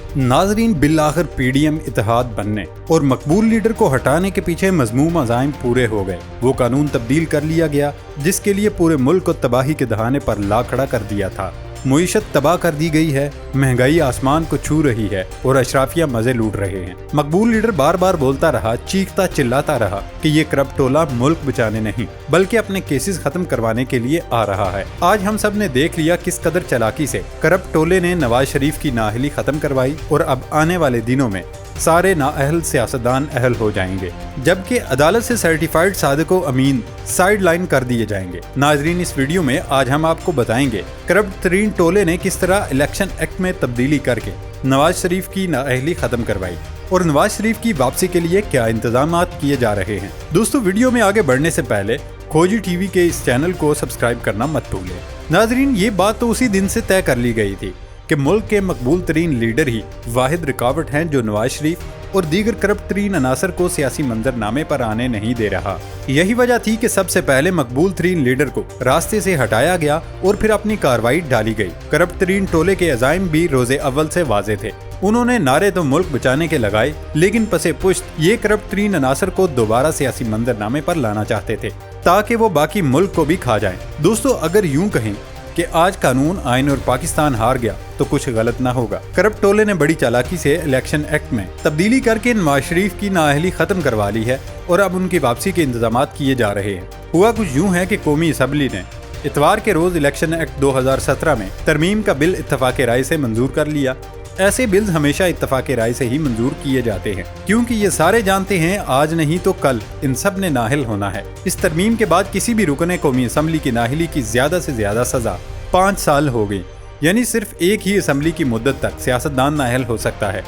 नाजरीन, बिल आखिर पीडीएम इत्तेहाद बनने और मकबूल लीडर को हटाने के पीछे मजमूम अज़ाइम पूरे हो गए। वो कानून तब्दील कर लिया गया जिसके लिए पूरे मुल्क को तबाही के दहाने पर ला खड़ा कर दिया था। मुईशत तबाह कर दी गई है, महंगाई आसमान को छू रही है और अशराफिया मजे लूट रहे हैं। मकबूल लीडर बार बार बोलता रहा, चीखता चिल्लाता रहा कि ये करप्ट टोला मुल्क बचाने नहीं बल्कि अपने केसेस खत्म करवाने के लिए आ रहा है। आज हम सब ने देख लिया किस कदर चालाकी से करप्ट टोले ने नवाज शरीफ की नाअहली खत्म करवाई और अब आने वाले दिनों में सारे नाअहल सियासतदान अहल हो जाएंगे, जबकि अदालत से सर्टिफाइड सादिको अमीन साइड लाइन कर दिए जाएंगे। नाजरीन, इस वीडियो में आज हम आपको बताएंगे करप्ट तरीन टोले ने किस तरह इलेक्शन एक्ट में तब्दीली करके नवाज शरीफ की नाअहली खत्म करवाई और नवाज शरीफ की वापसी के लिए क्या इंतजाम किए जा रहे हैं। दोस्तों, वीडियो में आगे बढ़ने से पहले खोजी टीवी के इस चैनल को सब्सक्राइब करना मत भूलें। नाजरीन, ये बात तो उसी दिन से तय कर ली गई थी कि मुल्क के मकबूल तरीन लीडर ही वाहिद रुकावट हैं जो नवाज शरीफ और दीगर करप्ट तरीन अनासर को सियासी मंजरनामे पर आने नहीं दे रहा। यही वजह थी कि सबसे पहले मकबूल तरीन लीडर को रास्ते से हटाया गया और फिर अपनी कार्रवाई डाली गई। करप्ट तरीन टोले के अज़ाइम भी रोजे अव्वल से वाजे थे। उन्होंने नारे तो मुल्क बचाने के लगाए, लेकिन पसे पुश्त ये करप्ट तरीन अनासर को दोबारा सियासी मंजरनामे पर लाना चाहते थे ताकि वो बाकी मुल्क को भी खा जाएं। दोस्तों, अगर यूं कहें कि आज कानून, आइन और पाकिस्तान हार गया तो कुछ गलत ना होगा। करप्ट टोले ने बड़ी चालाकी से इलेक्शन एक्ट में तब्दीली करके नवाज शरीफ की नाअहली खत्म करवा ली है और अब उनकी वापसी के इंतजाम किए जा रहे हैं। हुआ कुछ यूं है कि कौमी असम्बली ने इतवार के रोज इलेक्शन एक्ट 2017 में तरमीम का बिल इत्तफाक राय से मंजूर कर लिया। ऐसे बिल्स हमेशा इत्तफाक राय से ही मंजूर किए जाते हैं, क्योंकि ये सारे जानते हैं आज नहीं तो कल इन सब ने नाअहल होना है। इस तरमीम के बाद किसी भी रुकने कौमी असम्बली की नाअहली की ज्यादा से ज्यादा सजा 5 साल हो गई, यानी सिर्फ एक ही असम्बली की मुद्दत तक सियासतदान नाअहल हो सकता है।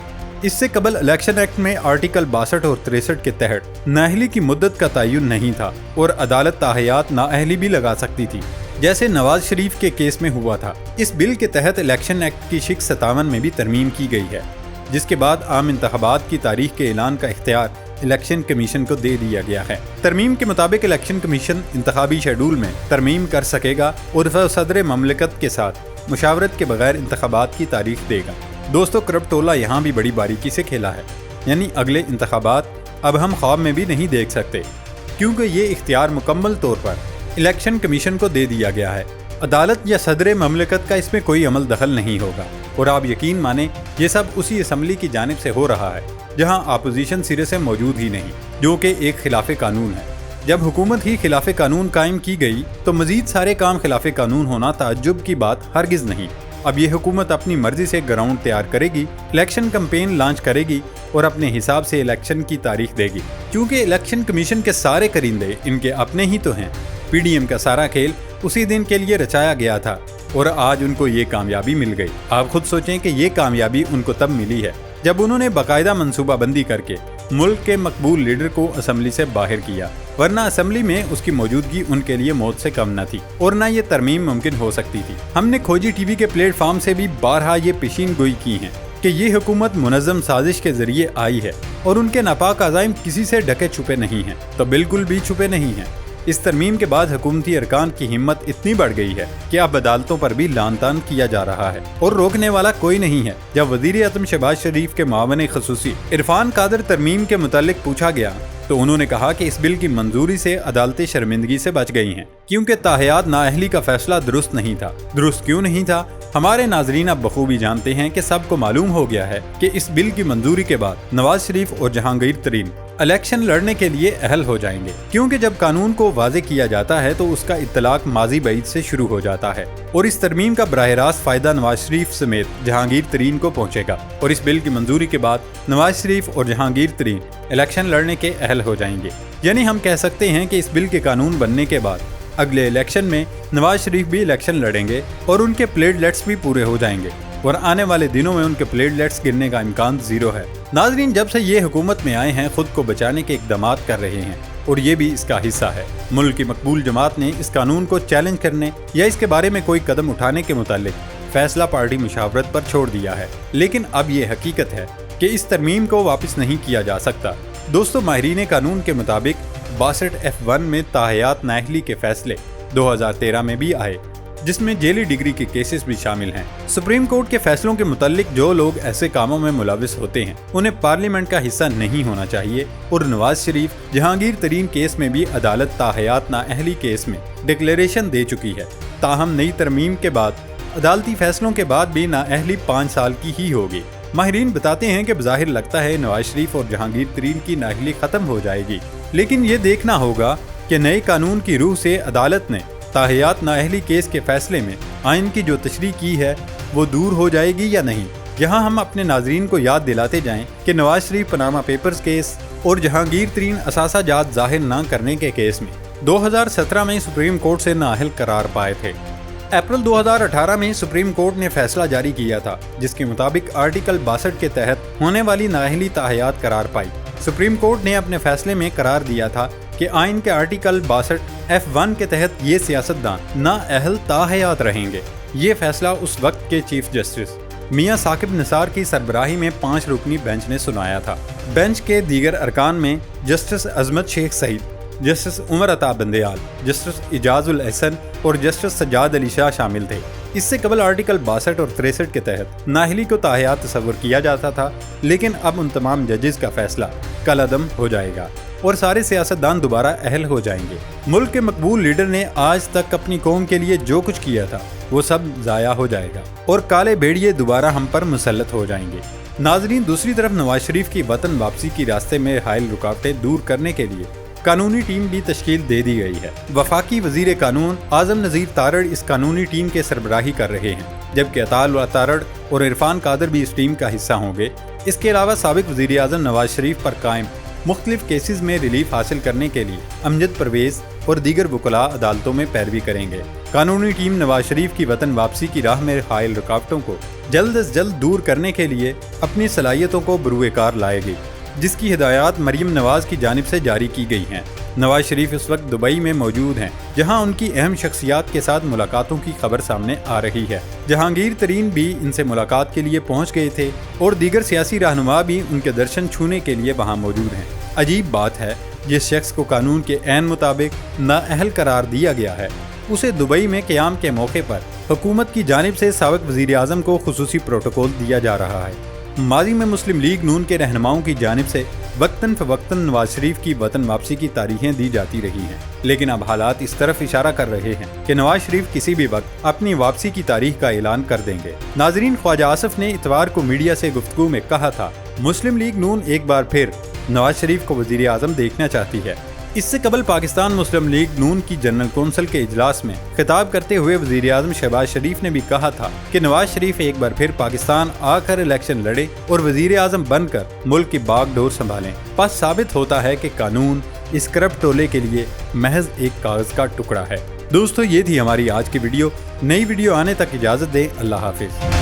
इससे कबल इलेक्शन एक्ट में आर्टिकल 62 और 63 के तहत नाअहली की मुद्दत का तयन नहीं था और अदालत ताहयात नाअहली भी लगा सकती थी, जैसे नवाज शरीफ के केस में हुआ था। इस बिल के तहत इलेक्शन एक्ट की शिक 57 में भी तरमीम की गई है, जिसके बाद आम इंतखाबात की तारीख के ऐलान का इख्तियार इलेक्शन कमीशन को दे दिया गया है। तरमीम के मुताबिक इलेक्शन कमीशन इंतखाबी शेड्यूल में तरमीम कर सकेगा और वह सदर ममलकत के साथ मुशावरत के बगैर इंतखाबात की तारीख देगा। दोस्तों, करप्ट टोला यहाँ भी बड़ी बारीकी से खेला है, यानी अगले इंतखाबात अब हम ख्वाब में भी नहीं देख सकते, क्योंकि ये इख्तियार मुकम्मल तौर पर इलेक्शन कमीशन को दे दिया गया है। अदालत या सदर ममलकत का इसमें कोई अमल दखल नहीं होगा और आप यकीन माने ये सब उसी असम्बली की जानिब से हो रहा है जहां अपोजिशन सिरे से मौजूद ही नहीं, जो कि एक खिलाफ कानून है। जब हुकूमत ही खिलाफ कानून कायम की गई तो मजीद सारे काम खिलाफ कानून होना ताज्जुब की बात हरगिज नहीं। अब ये हुकूमत अपनी मर्जी से ग्राउंड तैयार करेगी, इलेक्शन कैंपेन लॉन्च करेगी और अपने हिसाब से इलेक्शन की तारीख देगी, क्योंकि इलेक्शन कमीशन के सारे करिंदे इनके अपने ही तो हैं। पीडीएम का सारा खेल उसी दिन के लिए रचाया गया था और आज उनको ये कामयाबी मिल गई। आप खुद सोचें कि ये कामयाबी उनको तब मिली है जब उन्होंने बाकायदा मंसूबाबंदी करके मुल्क के मकबूल लीडर को असम्बली से बाहर किया, वरना असम्बली में उसकी मौजूदगी उनके लिए मौत से कम न थी और न ये तरमीम मुमकिन हो सकती थी। हमने खोजी टीवी के प्लेटफॉर्म से भी बारहा ये पेशीन गोई की है कि ये हुकूमत मुनज़्ज़म साजिश के जरिए आई है और उनके नापाक अज़ाइम किसी से ढके छुपे नहीं हैं, तो बिल्कुल भी छुपे नहीं हैं। इस तरमीम के बाद हुकूमती अरकान की हिम्मत इतनी बढ़ गई है कि अब अदालतों पर भी लान तान किया जा रहा है और रोकने वाला कोई नहीं है। जब वज़ीर आज़म शहबाज शरीफ के मावन ख़ुसूसी इरफान कादर तरमीम के मुतालिक पूछा गया तो उन्होंने कहा कि इस बिल की मंजूरी से अदालतें शर्मिंदगी से बच गई हैं, क्योंकि ताहयात नाअहली का फैसला दुरुस्त नहीं था। दुरुस्त क्यों नहीं था? हमारे नाजरीन अब बखूबी जानते हैं कि सबको मालूम हो गया है कि इस बिल की मंजूरी के बाद नवाज शरीफ और जहांगीर तरीन इलेक्शन लड़ने के लिए अहल हो जाएंगे, क्योंकि जब कानून को वाज़े किया जाता है तो उसका इत्तलाक माजी बईद से शुरू हो जाता है और इस तरमीम का बराह रास्त फायदा नवाज शरीफ समेत जहांगीर तरीन को पहुंचेगा और इस बिल की मंजूरी के बाद नवाज शरीफ और जहांगीर तरीन इलेक्शन लड़ने के अहल हो जाएंगे। यानी हम कह सकते हैं कि इस बिल के कानून बनने के बाद अगले इलेक्शन में नवाज शरीफ भी इलेक्शन लड़ेंगे और उनके प्लेटलेट्स भी पूरे हो जाएंगे और आने वाले दिनों में उनके प्लेटलेट्स गिरने का इम्कान जीरो है। नाजरीन, जब से ये हुकूमत में आए हैं खुद को बचाने के इक़दामात कर रहे हैं और ये भी इसका हिस्सा है। मुल्क की मकबूल जमात ने इस कानून को चैलेंज करने या इसके बारे में कोई कदम उठाने के मुतालिक फैसला पार्टी मुशावरत पर छोड़ दिया है, लेकिन अब ये हकीकत है कि इस तरमीम को वापस नहीं किया जा सकता। दोस्तों, माहिरीन कानून के मुताबिक 62F1 में ताहयात नाअहली के फैसले 2013 में भी आए जिसमें जेली डिग्री के केसेस भी शामिल हैं। सुप्रीम कोर्ट के फैसलों के मुतालिक जो लोग ऐसे कामों में मुलविस होते हैं उन्हें पार्लियामेंट का हिस्सा नहीं होना चाहिए, और नवाज शरीफ जहांगीर तरीन केस में भी अदालत ताहयात नाअहली केस में डिक्लेरेशन दे चुकी है। ताहम नई तरमीम के बाद अदालती फैसलों के बाद भी नाअहली 5 साल की ही होगी। माहिरीन बताते हैं कि बज़ाहिर लगता है नवाज शरीफ और जहांगीर तरीन की नाअहली खत्म हो जाएगी, लेकिन ये देखना होगा कि नए कानून की रूह से अदालत ने ताहयात नाअहली केस के फैसले में आइन की जो तशरीह की है वो दूर हो जाएगी या नहीं। यहाँ हम अपने नाजरीन को याद दिलाते जाएं कि Nawaz Sharif Panama papers case और जहांगीर तरीन असासा जात जाहिर न करने के केस में 2017 में सुप्रीम कोर्ट से नाअहल करार पाए थे। अप्रैल 2018 में सुप्रीम कोर्ट ने फैसला जारी किया था जिसके मुताबिक आर्टिकल 62 के तहत होने वाली नाअहली ताहयात करार पाई। सुप्रीम कोर्ट ने अपने फैसले में करार दिया था कि आइन के आर्टिकल 62 F1 के तहत ये सियासतदान नाअहल ताहयात रहेंगे। ये फैसला उस वक्त के चीफ जस्टिस मियां साकिब निसार की सरबराही में 5 रुकनी बेंच ने सुनाया था। बेंच के दीगर अरकान में जस्टिस अजमत शेख सईद, जस्टिस उमर अता बंदेयाल, जस्टिस इजाजुल एहसन और जस्टिस सज्जाद अली शाह शामिल थे। इससे कबल आर्टिकल 62 और 63 के तहत नाअहली को ताहयात तस्वर किया जाता था, लेकिन अब उन तमाम जजेस का फैसला कलअदम हो जाएगा और सारे सियासतदान दोबारा अहल हो जाएंगे। मुल्क के मकबूल लीडर ने आज तक अपनी कौम के लिए जो कुछ किया था वो सब ज़ाया हो जाएगा और काले भेड़िए दोबारा हम पर मुसल्लत हो जाएंगे। नाजरीन, दूसरी तरफ नवाज शरीफ की वतन वापसी की रास्ते में हायल रुकावटें दूर करने के लिए कानूनी टीम भी तश्कील दे दी गई है। वफाकी वजीर कानून आजम नज़ीर तारड़ इस कानूनी टीम के सरबराही कर रहे हैं, जबकि अताउल्लाह तारड़ और इरफान कादर भी इस टीम का हिस्सा होंगे। इसके अलावा साबिक वजीर आज़म नवाज शरीफ पर कायम मुख्तलिफ केसेस में रिलीफ हासिल करने के लिए अमजद परवेज और दीगर वकला अदालतों में पैरवी करेंगे। कानूनी टीम नवाज शरीफ की वतन वापसी की राह में हायल रुकावटों को जल्द अज जल्द दूर करने के लिए अपनी सलाहियतों को बरूए कार लाएगी, जिसकी हिदायत मरियम नवाज की जानिब से जारी की गई हैं। नवाज शरीफ इस वक्त दुबई में मौजूद हैं, जहां उनकी अहम शख्सियात के साथ मुलाकातों की खबर सामने आ रही है। जहांगीर तरीन भी इनसे मुलाकात के लिए पहुंच गए थे और दीगर सियासी रहनुमा भी उनके दर्शन छूने के लिए वहां मौजूद हैं। अजीब बात है, जिस शख्स को कानून के ऐन मुताबिक नाअहल करार दिया गया है उसे दुबई में क़याम के मौके पर हुकूमत की जानिब से साबिक वज़ीर आज़म को खुसूसी प्रोटोकॉल दिया जा रहा है। माजी में मुस्लिम लीग नून के रहनुमाओं की जानिब से वक्तन फवक्तन नवाज शरीफ की वतन वापसी की तारीखें दी जाती रही हैं, लेकिन अब हालात इस तरफ इशारा कर रहे हैं कि नवाज शरीफ किसी भी वक्त अपनी वापसी की तारीख का ऐलान कर देंगे। नाजरीन, ख्वाजा आसिफ ने इतवार को मीडिया से गुफ्तगू में कहा था, मुस्लिम लीग नून एक बार फिर नवाज शरीफ को वज़ीर आज़म देखना चाहती है। इससे कबल पाकिस्तान मुस्लिम लीग नून की जनरल कौंसिल के इजलास में खिताब करते हुए वज़ीर आज़म शहबाज शरीफ ने भी कहा था कि नवाज शरीफ एक बार फिर पाकिस्तान आकर इलेक्शन लड़े और वज़ीर आज़म बनकर मुल्क की बागडोर संभालें। बस साबित होता है कि कानून इस करप्ट टोले के लिए महज एक कागज का टुकड़ा है। दोस्तों, ये थी हमारी आज की वीडियो। नई वीडियो आने तक इजाज़त दें। अल्लाह हाफिज़।